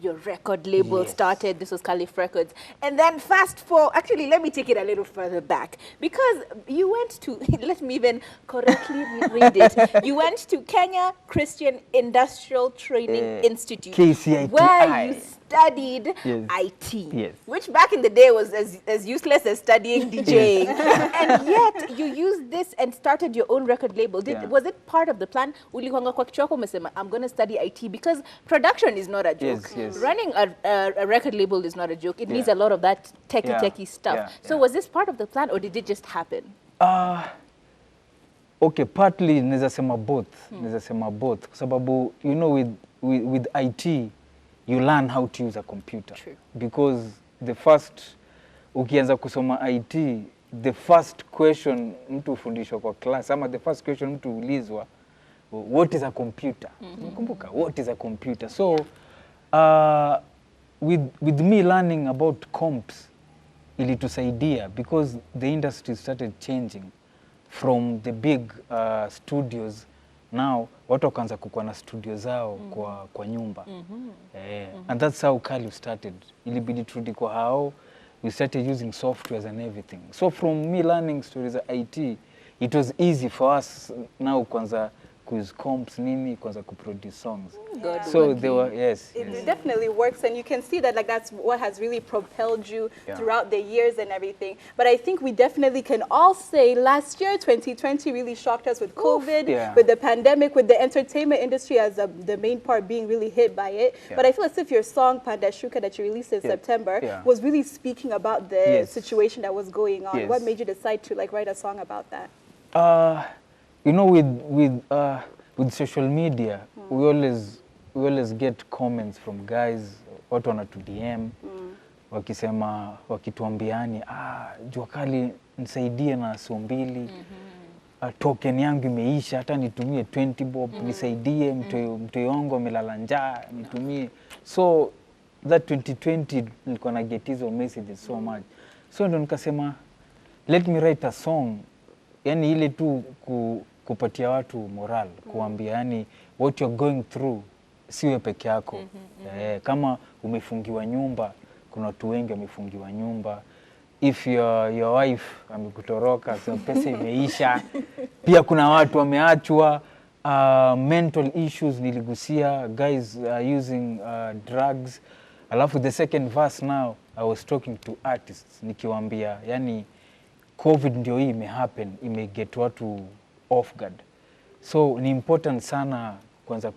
your record label started. This was Caliph Records. And then fast forward, actually, let me take it a little further back. Because you went to, let me even correctly read it. You went to Kenya Christian Industrial Training Institute. KCITI. Where you studied IT. Yes. Which back in the day was as useless as studying DJing. And yet, you used this and started your own record label. Was it part of the plan? I'm going to study IT because production is not a joke. Running a record label is not a joke. It needs a lot of that techie stuff. So was this part of the plan or did it just happen? Okay, partly naweza sema both. Kwa sababu, you know, with IT, you learn how to use a computer. True. Because the first, ukianza kusoma IT, the first question mtu ufundishwa kwa class, ama the first question mtu ulizwa, what is a computer? Kumbuka, what is a computer? So, with me learning about comps, ilitusaidia because the industry started changing from the big studios. Now, watu wakaanza kukuwa na studio zao kwa nyumba. And that's how Cali started. Ilibidi turudi kwa hao. We started using softwares and everything. So from me learning stories of IT, it was easy for us now kwanza use comps nini kwanza kuproduce songs. So they were It definitely works, and you can see that that's what has really propelled you throughout the years and everything. But I think we definitely can all say last year 2020 really shocked us with COVID, with the pandemic, with the entertainment industry as the main part being really hit by it. But I feel as if your song Panda Shuka that you released in September was really speaking about the situation that was going on. What made you decide to write a song about that? You know, with social media, we always get comments from guys, watu wanatu DM, wakituambiani, Jua Cali nisaidie na $2, token yangu imeisha, hata nitumie 20 bob, nisaidie, mtoi wangu amelala njaa, nitumie. So that 2020 nilikuwa na get hizo messages so much. So ndo nikasema, let me write a song, yani ile tu kupatia watu moral, kuambia yani what you're going through siwe peke yako. Kama umefungiwa nyumba, kuna watu wengi wamefungiwa nyumba. If your wife amekutoroka, so pesa imeisha. Pia kuna watu wameachwa, mental issues niligusia, guys using drugs. Alafu the second verse now, I was talking to artists nikiwaambia yani COVID ndio hii imehappen, imeget watu off guard. So ni important sana kwanza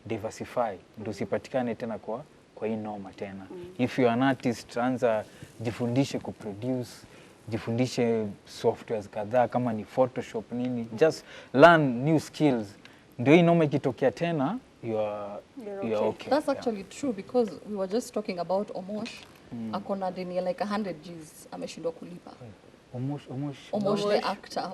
diversify, ndio usipatikane tena kwa hii noma tena. If you are an artist, anza jifundishe kuproduce, jifundishe softwares kadhaa kama ni Photoshop nini, just learn new skills. Ndio hii noma ikitokea tena, you are okay. That's actually true because we were just talking about Omosh. Akona deni like 100 Gs ameshindwa kulipa. Omosh the actor.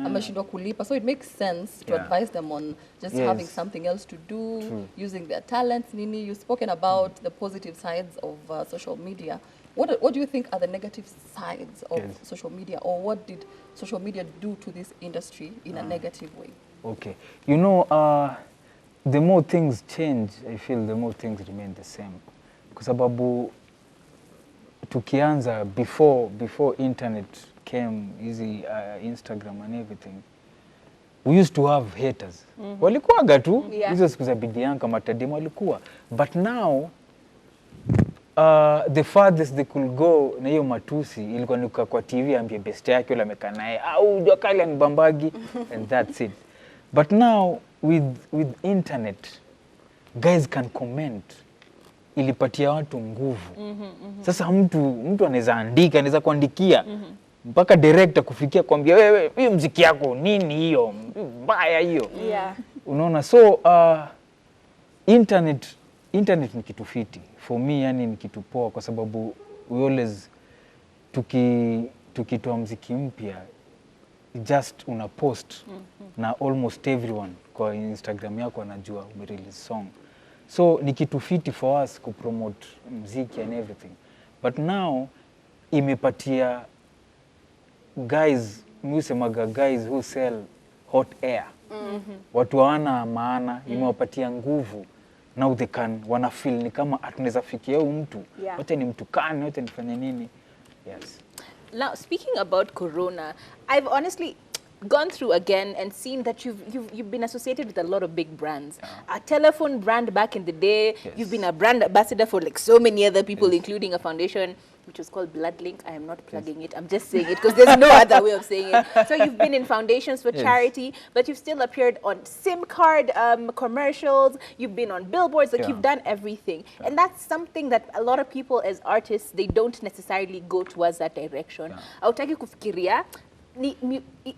Ameshindwa kulipa. So it makes sense to advise them on just having something else to do, using their talents. Nini, you've spoken about the positive sides of social media. What do you think are the negative sides of social media, or what did social media do to this industry in a negative way? Okay. You know, the more things change, I feel the more things remain the same. Kwa sababu tukianza before internet came, easy Instagram and everything, we used to have haters. Walikuwaga tu, hizo siku za Bidianka Matademo walikuwa. But now, the farthest they could go na hiyo matusi ilikuwa ni kwa TV ambie best yake yule amekaa naye, Jua Cali anibambagi, and that's it. But now with internet, guys can comment, ilipatia watu nguvu. Sasa mtu anaweza andika, anaweza kuandikia mpaka director kufikia kwambia wewe hiyo muziki yako nini hiyo mbaya hiyo. Unaona, so internet internet ni kitu fiti for me, yani ni kitu poa kwa sababu we always tukitoa muziki mpya just una post na almost everyone kwa Instagram yako anajua umerelease song, so ni kitu fiti for us kupromote muziki and everything. But now imepatia guys, musemaga guys who sell hot air, watu hawana maana, imewapatia nguvu. Now they can wana feel ni kama tunaweza fikia huyu mtu, wote ni mtu kani, wote nifanye nini. Yes. Now, speaking about Corona, I've honestly gone through again and seen that you've been associated with a lot of big brands. A telephone brand back in the day. Yes. You've been a brand ambassador for like so many other people, including a foundation which was called Bloodlink. I am not plugging it. I'm just saying it because there's no other way of saying it. So you've been in foundations for charity, but you've still appeared on SIM card commercials. You've been on billboards. Like you've done everything. And that's something that a lot of people as artists, they don't necessarily go towards that direction. Hautaki kufikiria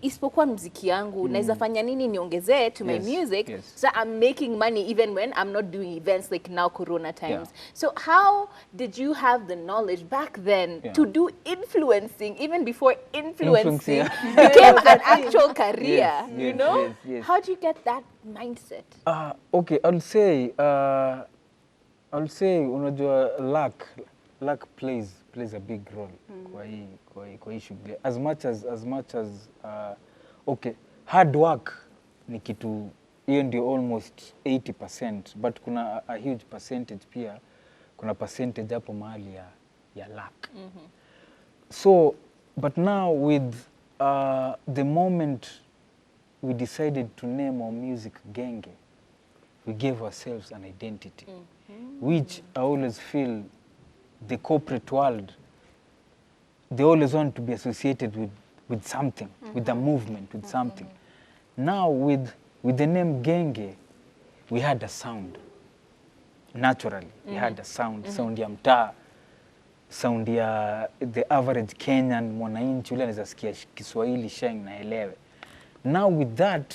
isipokuwa muziki yangu naweza fanya nini niongezee to my music, so I'm making money even when I'm not doing events like now Corona times. So how did you have the knowledge back then to do influencing even before influencing became an actual career? You know, how do you get that mindset? Okay, I'll say unajua luck plays a big role kwa hii shughuli. As much as okay, hard work ni kitu hiyo ndio almost 80%, but kuna a huge percentage pia, kuna percentage hapo mahali ya luck. So but now with the moment we decided to name our music Genge, we gave ourselves an identity, which I always feel the corporate world, they always want to be associated with something, with the movement, with something. Now with the name Genge, we had a sound. Naturally, we had a sound, sound ya mtaa, sound ya the average Kenyan mwananchi ule anaweza sikia Kiswahili sheng na elewe. Now with that,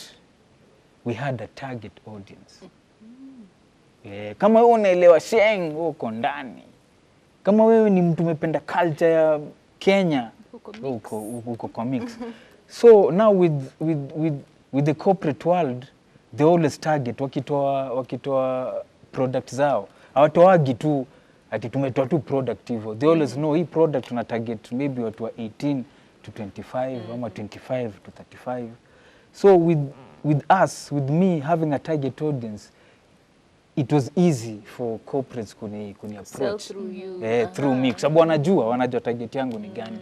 we had a target audience. Kama wewe unaelewa sheng, uko ndani. Kama wewe ni mtu umependa culture ya Kenya, uko kwa mix. So now with the corporate world, they always target wakitoa product zao. Hawatoagi tu ati tumetoa tu product hivyo. They always know hii product tuna target maybe watu wa 18 to 25 ama 25 to 35. So with us, with me having a target audience, it was easy for corporates kuni approach through me, kwa sababu wanajua target yangu ni gani.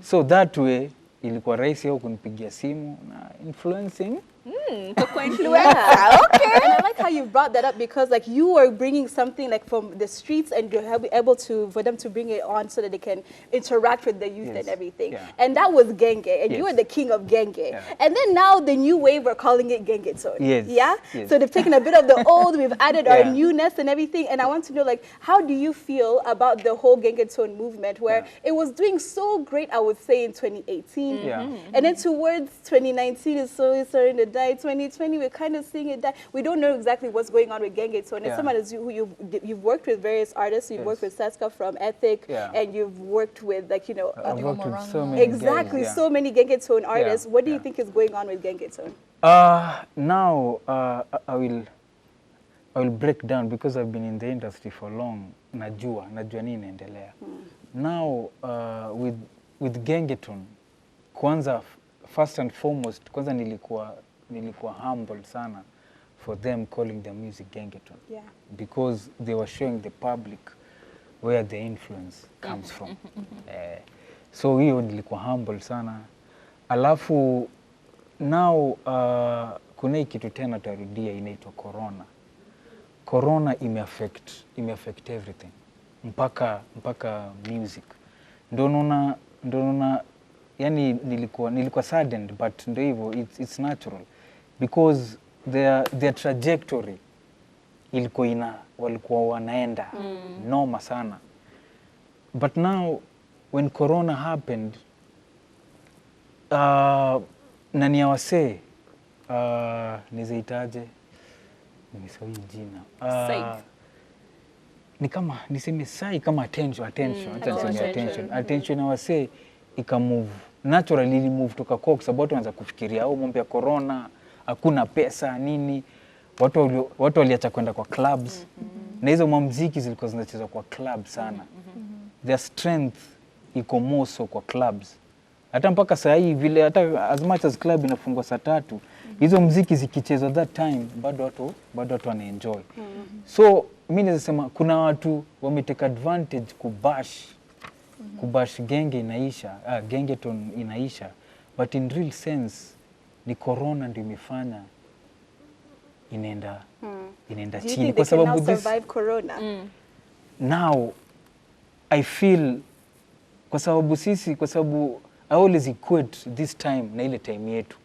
So that way ilikuwa rahisi au kunipigia simu na influencing. Influencer, okay. And I like how you brought that up because like you were bringing something like from the streets and you're able for them to bring it on so that they can interact with the youth and everything. And that was Genge, and you were the king of Genge. And then now the new wave are calling it Gengeton. So they've taken a bit of the old, we've added our newness and everything. And I want to know, like, how do you feel about the whole Gengeton movement where it was doing so great, I would say, in 2018. And then towards 2019 is slowly starting to die. 2020, we're kind of seeing it die. We don't know exactly what's going on with Gengeton. And someone as you've worked with various artists. You've worked with Saska from Ethic, and you've worked with, like, you know, I've worked with so many so many Gengeton artists. What do you think is going on with Gengeton? Now I will break down because I've been in the industry for long. Najua nini inaendelea. Now with Gengeton, kwanza first and foremost, kwanza nilikuwa humble sana for them calling their music Gengeton. Because they were showing the public where the influence comes from. So hiyo nilikuwa humble sana. Alafu now kuna kitu tena tarudia inaitwa Corona. Corona imeaffect everything. Mpaka music. Ndio naona yani nilikuwa saddened, but ndio hivyo, it's natural because their trajectory walikuwa wanaenda noma sana. But now when Corona happened, nani ya wasee nizaitaje, nimesahau jina, ni kama niseme sai kama attention attention na wase ikamove naturally, ili move toka kwa sababu wanaanza kufikiria au mambo ya corona, hakuna pesa nini, watu waliacha kwenda kwa clubs na hizo muziki zilikuwa zinachezwa kwa club sana. Their strength iko moso kwa clubs. Hata mpaka saa hii vile hata as much as club inafungwa saa 3, hizo muziki zikichezwa that time bado watu wanaenjoy. So mimi nasema kuna watu wameteka advantage kubash genge inaisha, Gengeton inaisha, but in real sense ni corona ndio imefanya inaenda chini kwa sababu this survive corona. Now I feel kwa sababu I always equate this time na ile time yetu.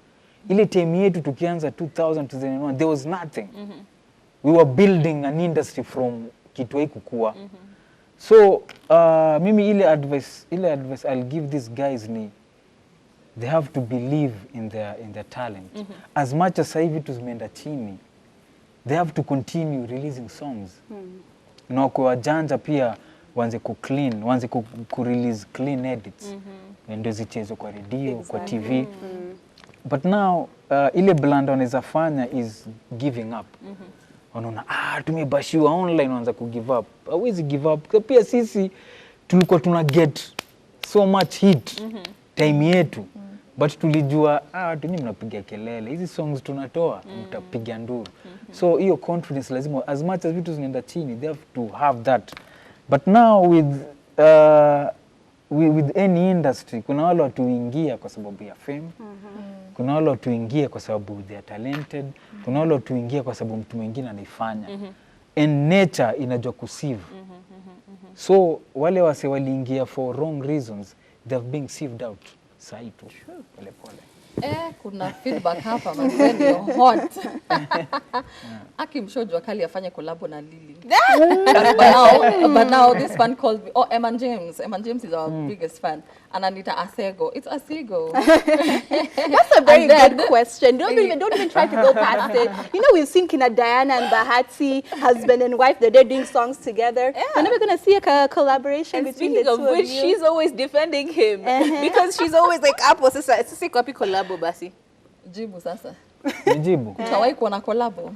Ile time yetu tukianza 2001 there was nothing. We were building an industry from kitu haikukua. So mimi ile advice I'll give these guys ni they have to believe in their talent. As much as hivi vitu zimeenda chini, they have to continue releasing songs. Na kwa janja pia waanze ku-release clean edits. Ndio zichezwe kwa radio, kwa TV. But now ile blanda wanaweza fanya is giving up. Wanaona tumebashiwa online, wanaanza ku-give up. Hawezi give up. Kwa pia sisi tulikuwa tuna get so much hit time yetu. But tulijua tuni mnapiga kelele. Hizi songs tunatoa mtapiga nduru. So hiyo confidence lazima, as much as vitu zinaenda chini, they have to have that. But now with any industry, kuna wale watu huingia kwa sababu ya fame. Kuna wale watu huingia kwa sababu they are talented. Kuna wale watu huingia kwa sababu mtu mwingine anaifanya. And nature inajua kusieve. So wale wase waliingia for wrong reasons, they have been sieved out. Saitu. Pole pole. Kuna feedback hapa man, you're hot. Akimshow Jua Cali afanye collab na Lily. But now this fan called me. Eman James. Eman James is our biggest fan. And Anita Asego. It's Asego. That's a very good question. Don't even try to go past it. You know, we've seen Kina Diana and Bahati, husband and wife, they're doing songs together. We're never going to see a collaboration between the two of which, you. she's always defending him. Because she's always like, hapo sasa, sisi kwa pi collabo basi. Jibu sasa. Jibu. Utawahi kuona collabo?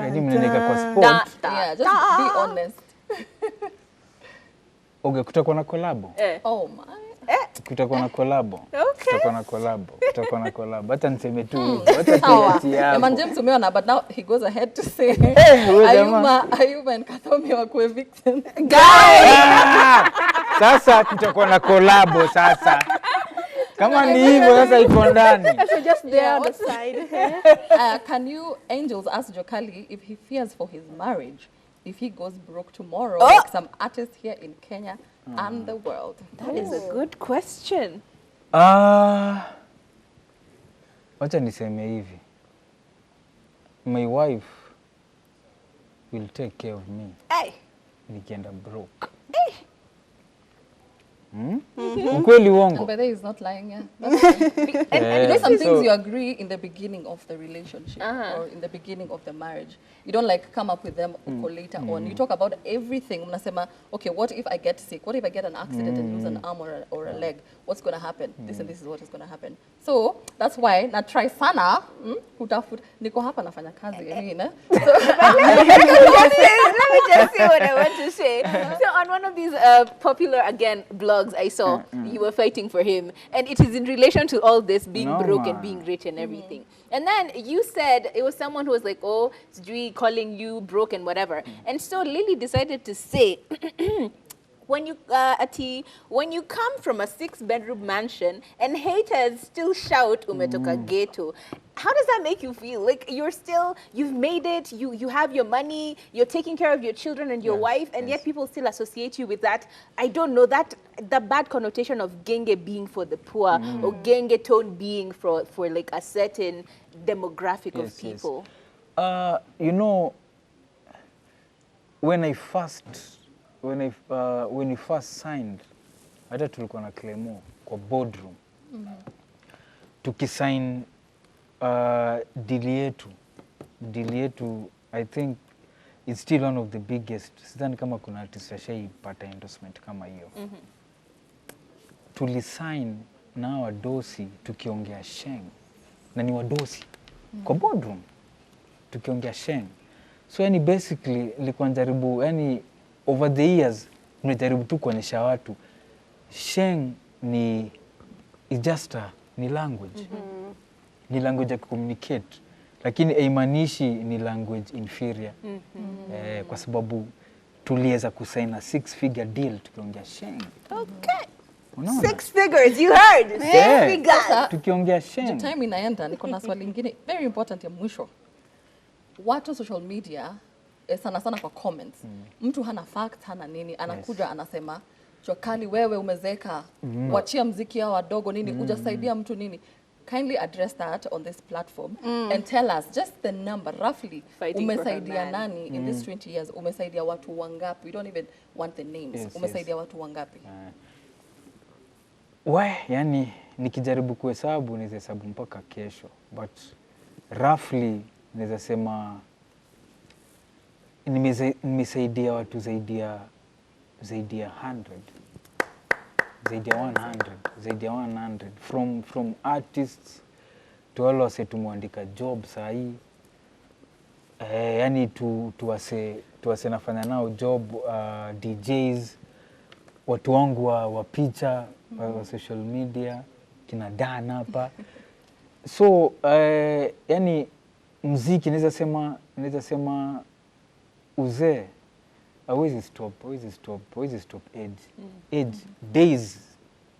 Ndio mnanika kwa sport. Yeah, just be honest. Okay, kutakuwa na collabo. Oh my. Kutakuwa na collabo. Okay. Kutakuwa na collabo. Hata niseme tu, hata tuachie hapo. Eman James umeona, but now he goes ahead to say Ayuma and Kathomi wako eviction. Sasa kutakuwa na collabo sasa. Kama ni hivyo sasa iko ndani. So just there on the side. Can you angels ask Jua Cali if he fears for his marriage if he goes broke tomorrow like some artists here in Kenya and the world? That is a good question. Wacha niseme hivi. My wife will take care of me. Nikienda broke. Ukweli uongo. But he's not lying, yeah. And there's some things you agree in the beginning of the relationship or in the beginning of the marriage. You don't like come up with them later on. You talk about everything. Unasema, okay, what if I get sick? What if I get an accident and lose an arm or a leg? What's going to happen? This and this is what is going to happen. So that's why na try sana kutafuta niko hapa nafanya kazi Let me just say what I want to say. So on one of these popular again blogs I saw, you were fighting for him, and it is in relation to all this being broke and being rich and everything. And then you said it was someone who was like, oh, Sijui calling you broke and whatever. And so Lily decided to say, when you come from a 6-bedroom mansion and haters still shout umetoka ghetto, how does that make you feel? Like you've made it, you have your money, you're taking care of your children and your wife, and yet people still associate you with that, I don't know, the bad connotation of genge being for the poor or Gengeton being for like a certain demographic of people. You know, when we first signed, hata tulikuwa na Clemo kwa boardroom. Tukisign deal yetu, I think it's still one of the biggest. Sidhani kama kuna artist ashaipata endorsement kama hiyo. Tulisign na wadosi tukiongea sheng. Na ni wadosi kwa boardroom tukiongea sheng. So yani basically nilikuwa najaribu, yani over the years nimejaribu tu kuonyesha watu sheng ni ni language. Ni language ya communicate, lakini haimaanishi ni language inferior. Kwa sababu tuliweza kusaina 6-figure deal tukiongea sheng. Okay. Unaona? 6 figures, you heard. 6 figures. Tukiongea sheng. Time inaenda, niko na swali lingine very important ya mwisho. Watu social media sana sana kwa comments. Mtu hana fact, hana nini, anakuja anasema Jua Cali wewe umezeka, wachia mziki ya wadogo nini, kuja saidia mtu nini. Kindly address that on this platform and tell us just the number roughly. Umesaidia nani in this 20 years? Umesaidia watu wangapi? We don't even want the names. Umesaidia watu wangapi? Yani nikijaribu kuhesabu naweza hesabu mpaka kesho, but roughly naweza sema nimesaidia watu zaidi ya 100. Zaidi ya 100 from artists to all wase tumuandika job sahi. Yani tuwase nafanya nao job, DJs, watu wangu wa picha, wa social media, kina Dan hapa. So yani muziki naweza sema uzee hawezi stop age.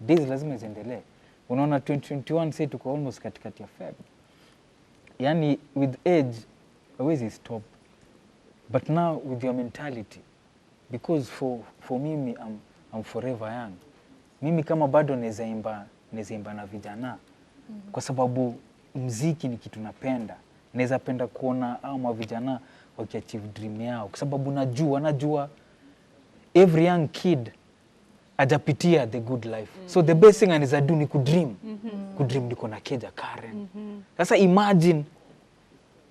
Days lazima ziendelee. Unaona 2021 sasa tuko almost katikati ya Feb. Yani with age hawezi stop. But now with your mentality, because for me I'm forever young. Mimi kama bado naweza imba na vijana. Kwa sababu muziki ni kitu napenda. Naweza penda kuona hao mavijana wakiachieve dream yao, kwa sababu najua every young kid ajapitia the good life. So the best thing anaweza do ni kudream. Kudream niko na keja Karen. Sasa imagine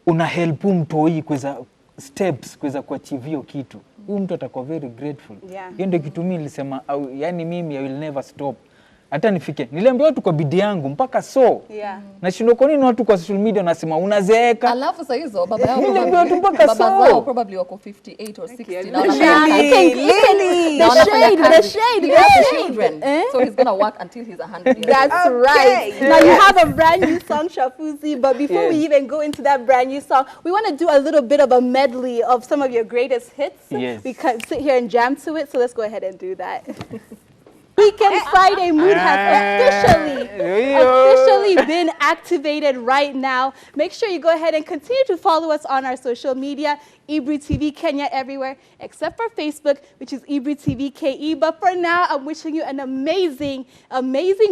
una help mtoi kweza steps kweza kuachieve hiyo kitu. Huyu mtu atakuwa very grateful. Hiyo ndio kitu mimi nilisema, yani mimi I will never stop. Hata nifike. Niliambia watu kwa bidii yangu mpaka nashindwa kwa nini watu kwa social media wanasema unazeeka. Alafu sasa hizo baba yao probably wako 58 or 60 now. The shade. So he's going to work until he's 100 years. That's right. Now you have a brand new song, Shafuzi, but before we even go into that brand new song, we want to do a little bit of a medley of some of your greatest hits. We can sit here and jam to it, so let's go ahead and do that. Weekend Friday mood has officially been activated right now. Make sure you go ahead and continue to follow us on our social media, Ebru TV Kenya everywhere, except for Facebook, which is Ebru TV KE. But for now, I'm wishing you an amazing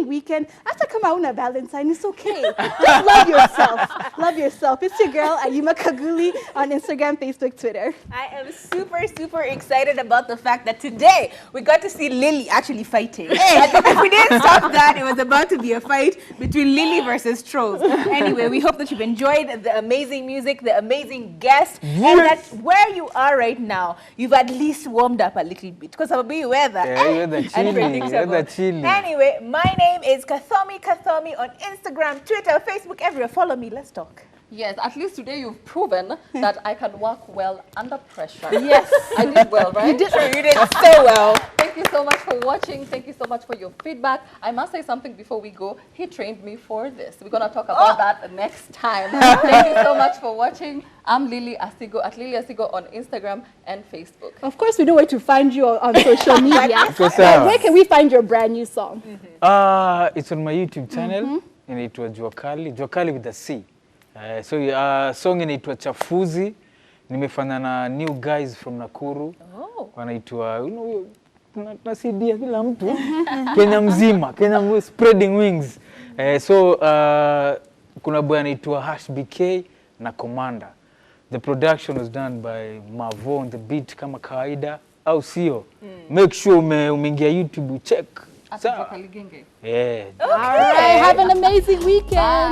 weekend. After come out on Valentine, it's okay. Just love yourself. Love yourself. It's your girl, Ayuma Kaguli, on Instagram, Facebook, Twitter. I am super excited about the fact that today we got to see Lily actually fighting. If we didn't stop that, it was about to be a fight between Lily versus Trolls. Anyway, we hope that you've enjoyed the amazing music, the amazing guests, and that where you are right now, you've at least warmed up a little bit. Because of the weather, unpredictable. Anyway, my name is Kathomi on Instagram, Twitter, Facebook, everywhere. Follow me. Let's talk. Yes, at least today you've proven that I can work well under pressure. Yes. I did well, right? You did so well. Thank you so much for watching. Thank you so much for your feedback. I must say something before we go. He trained me for this. We're going to talk about that next time. Thank you so much for watching. I'm Lily Asigo at Lily Asigo on Instagram and Facebook. Of course, we know where to find you on social media. Where can we find your brand new song? It's on my YouTube channel. And it was Jua Cali with a C. Song inaitwa Chafuzi. Nimefanya na new guys from Nakuru. Wanaitwa tunasidia kila mtu Kenya mzima, Kenya spreading wings. Kuna boy anaitwa #BK na Commander. The production was done by Mavo on the beat kama kawaida au sio? Make sure umeingia YouTube check. Jua Cali Genge. All right, have an amazing weekend. Bye.